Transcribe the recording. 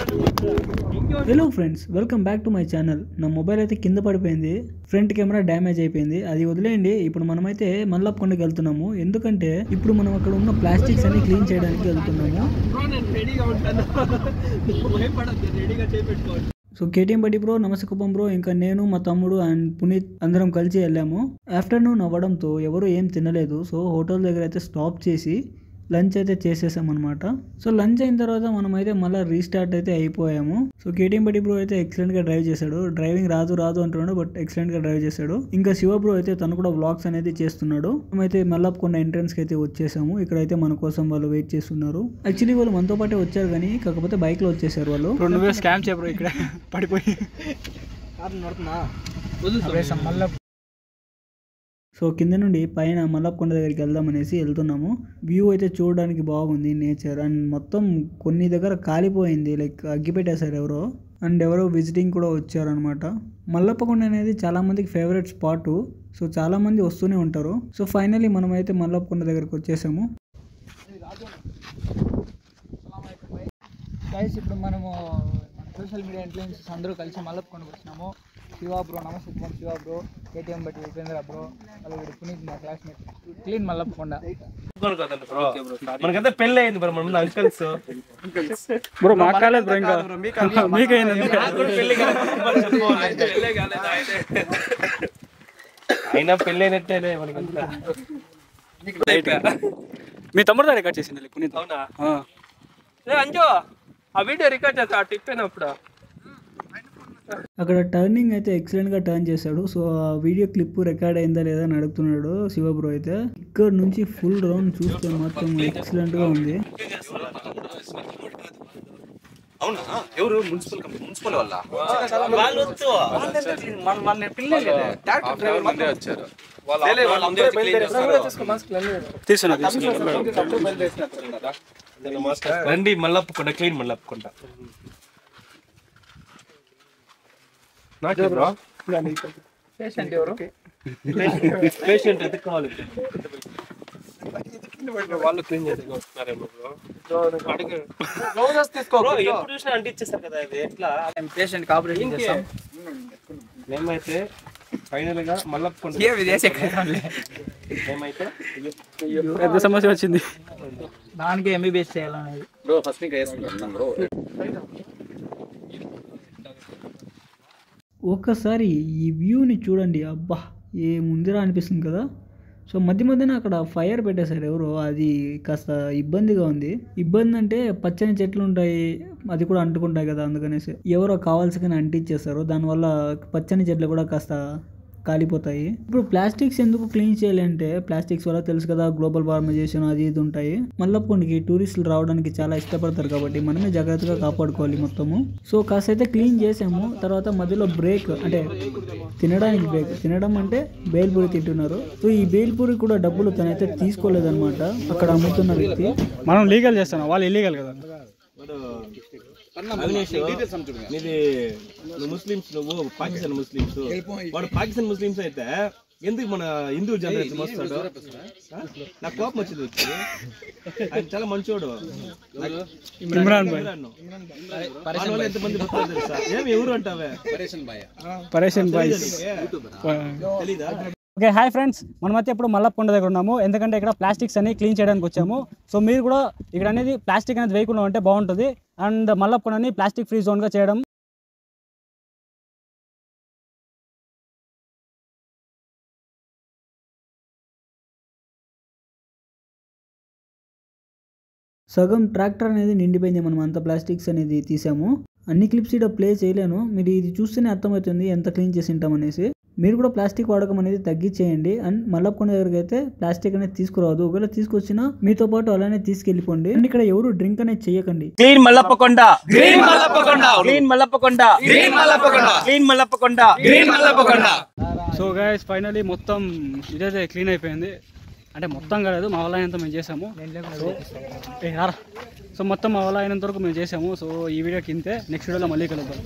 Hello friends, welcome back to my channel. నా mobile అయితే కింద పడిపోయింది, ఫ్రంట్ కెమెరా డ్యామేజ్ అయిపోయింది. అది వదిలేయండి. ఇప్పుడు మనమైతే మల్లప్పకొండకి వెళ్తున్నాము. ఎందుకంటే ఇప్పుడు మనం అక్కడ ఉన్న ప్లాస్టిక్స్ అన్ని క్లీన్ చేయడానికి వెళ్తున్నాము. సో కేటీఎం బడ్డీ బ్రో, నమస్తే కుప్పం బ్రో, ఇంకా నేను మా తమ్ముడు అండ్ పునీత్ అందరం కలిసి వెళ్ళాము. ఆఫ్టర్నూన్ అవ్వడంతో ఎవరు ఏం తినలేదు. సో హోటల్ దగ్గర అయితే స్టాప్ చేసి లంచ్ అయితే చేసేసాం అనమాట. సో లంచ్ అయిన తర్వాత మనం అయితే మళ్ళీ రీస్టార్ట్ అయితే అయిపోయాము. సో కేటీఎం బడ్డీ బ్రో అయితే ఎక్సలెంట్ గా డ్రైవ్ చేశాడు. డ్రైవింగ్ రాదు అంటున్నాడు, బట్ ఎక్సలెంట్ గా డ్రైవ్ చేశాడు. ఇంకా శివ బ్రో అయితే తను కూడా వ్లాగ్స్ అనేది చేస్తున్నాడు. మేమైతే మల్లప్పకొండ ఎంట్రన్స్ కి అయితే వచ్చేసాము. ఇక్కడైతే మన కోసం వాళ్ళు వెయిట్ చేస్తున్నారు. యాక్చువల్లీ వాళ్ళు మనతో పాటే వచ్చారు, కానీ కాకపోతే బైక్ లో వచ్చేసారు వాళ్ళు. స్కామ్ చేయరు ఇక్కడ పడిపోయి. సో కింద నుండి పైన మల్లప్పకొండ దగ్గరికి వెళ్దామనేసి వెళ్తున్నాము. వ్యూ అయితే చూడడానికి బాగుంది, నేచర్. అండ్ మొత్తం కొన్ని దగ్గర కాలిపోయింది, లైక్ అగ్గి పెట్టేశారు ఎవరో. అండ్ ఎవరో విజిటింగ్ కూడా వచ్చారనమాట. మల్లప్పకొండ అనేది చాలా మందికి ఫేవరెట్ స్పాట్. సో చాలా మంది వస్తూనే ఉంటారు. సో ఫైనలీ మనం అయితే మల్లప్పకొండ దగ్గరకు వచ్చేసాము. గైస్, ఇప్పుడు మనము సోషల్ మీడియా ఇన్ఫ్లుయెన్సర్స్ అందరూ కలిసి మల్లప్పకొండకు వచ్చినాము. శివ బ్రో, నమస్తే కుమార్, శివ బ్రో, కేటీఎం బట్టి ఉపేంద్ర బ్రో, అలాగే పునీత్ మా క్లాస్మేట్. క్లీన్ మల్లప్పకొండ. మనకంతా పెళ్ళి అయింది బ్రో, మన అంకల్స్ బ్రో మాకు కాలేదు బ్రో, ఇంకా మీకైంది. అయినా పెళ్ళి అయినట్టే మనకంతా. మీ తమ్ముడు దగ్గర రికార్డ్ చేసింది పునీత్. అవునా? అంజో ఆ వీడియో రికార్డ్ చేస్తా, ఆ టిప్ అయినప్పుడు అక్కడ టర్నింగ్ అయితే ఎక్సలెంట్ గా టర్న్ చేశాడు. సో ఆ వీడియో క్లిప్ రికార్డ్ అయిందా లేదా అని అడుగుతున్నాడు శివ బ్రో అయితే. ఇక్కడ నుంచి ఫుల్ రౌండ్ చూస్తే మాత్రం ఎక్సలెంట్ గా ఉంది. అవునా? ఎవరు? మున్సిపల్ వాళ్ళ రండి మల్లప్పకొండ, క్లీన్ మల్లప్పకొండ. పేషెంట్ ఎవరు? పేషెంట్ అయితే కావాలి, వాళ్ళు క్లీన్ చేసేది వస్తున్నారేమో. ఎప్పుడు చూసినా అంటించేస్తారు కదా, అది ఎట్లా? పేషెంట్ ఆపరేషన్ చేస్తాం. మేమైతే ఫైనల్ గా మల్లప్పకొండ మేమైతే పెద్ద సమస్య వచ్చింది, దానికి ఎంబీబీఎస్ చేయాలనేది. ఒక్కసారి ఈ వ్యూని చూడండి, అబ్బా ఏ ముందిరా అనిపిస్తుంది కదా. సో మధ్యన అక్కడ ఫైర్ పెట్టేశారు ఎవరో, అది కాస్త ఇబ్బందిగా ఉంది. ఇబ్బంది అంటే పచ్చని చెట్లు ఉంటాయి, అది కూడా అంటుకుంటాయి కదా, అందుకనేసి ఎవరో కావాల్సిన అంటించేస్తారు. దానివల్ల పచ్చని చెట్లు కూడా కాస్త కాలిపోతాయి. ఇప్పుడు ప్లాస్టిక్స్ ఎందుకు క్లీన్ చేయాలి అంటే, ప్లాస్టిక్స్ వల్ల తెలుసు కదా గ్లోబల్ వార్మైజేషన్ అది ఇది ఉంటాయి. మల్లప్పకొండకి టూరిస్టులు రావడానికి చాలా ఇష్టపడతారు కాబట్టి మనమే జాగ్రత్తగా కాపాడుకోవాలి మొత్తము. సో కాస్త అయితే క్లీన్ చేసాము. తర్వాత మధ్యలో బ్రేక్, అంటే తినడానికి బ్రేక్. తినడం అంటే బేల్పూరి తింటున్నారు. సో ఈ బేల్పూరి కూడా డబ్బులు తనైతే తీసుకోలేదన్నమాట అక్కడ అమ్ముతున్న వ్యక్తి. మనం లీగల్ చేస్తాం, వాళ్ళు ఇల్లీగల్ కదా. ఇది ముస్లిమ్స్, నువ్వు పాకిస్తాన్ ముస్లిమ్స్, వాడు పాకిస్తాన్ ముస్లిమ్స్ అయితే ఎందుకు మన హిందూ జనరేషన్ వస్తాడు? నాకు కోపం వచ్చింది వచ్చి. ఆయన చాలా మంచోడు. ఇమ్రాన్ భాయ్ ఎంతమంది వస్తారు తెలుసా? ఏమి ఎవరు అంటావే? పరేషన్ భాయ్ తెలీదా? ఓకే, హాయ్ ఫ్రెండ్స్, మనమైతే ఇప్పుడు మల్లప్పకొండ దగ్గర ఉన్నాము. ఎందుకంటే ఇక్కడ ప్లాస్టిక్స్ అన్ని క్లీన్ చేయడానికి వచ్చాము. సో మీరు కూడా ఇక్కడ అనేది ప్లాస్టిక్ అనేది వేయకుండా ఉంటే బాగుంటుంది. అండ్ మల్లప్పకొండని ప్లాస్టిక్ ఫ్రీ జోన్గా చేయడం. సగం ట్రాక్టర్ అనేది నిండిపోయింది, మనం అంత ప్లాస్టిక్స్ అనేది తీసాము. అన్ని క్లిప్స్ ఇక్కడ ప్లే చేయలేను, మీరు ఇది చూస్తేనే అర్థమవుతుంది ఎంత క్లీన్ చేసి ఉంటామనేసి. మీరు కూడా ప్లాస్టిక్ వాడకం అనేది తగ్గించేయండి. అండ్ మల్లప్పకొండ దగ్గరికి అయితే ప్లాస్టిక్ అనేది తీసుకురావద్దు. ఒకవేళ తీసుకొచ్చినా మీతో పాటు అలానే తీసుకెళ్ళిపోండి. అండ్ ఇక్కడ ఎవరు డ్రింక్ అనేది చేయకండి. Clean Mallappakonda, clean Mallappakonda, clean Mallappakonda, clean Mallappakonda, clean Mallappakonda, clean Mallappakonda. So guys, finally మొత్తం ఇదైతే క్లీన్ అయిపోయింది. అంటే మొత్తం కాలేదు, మా వల్ల అయినంత మేము చేసాము. సో మొత్తం మా వల్ల అయినంత వరకు మేము చేసాము. సో ఈ వీడియోకి ఇంతే. నెక్స్ట్ వీడియోలో మళ్ళీ కలుద్దాం.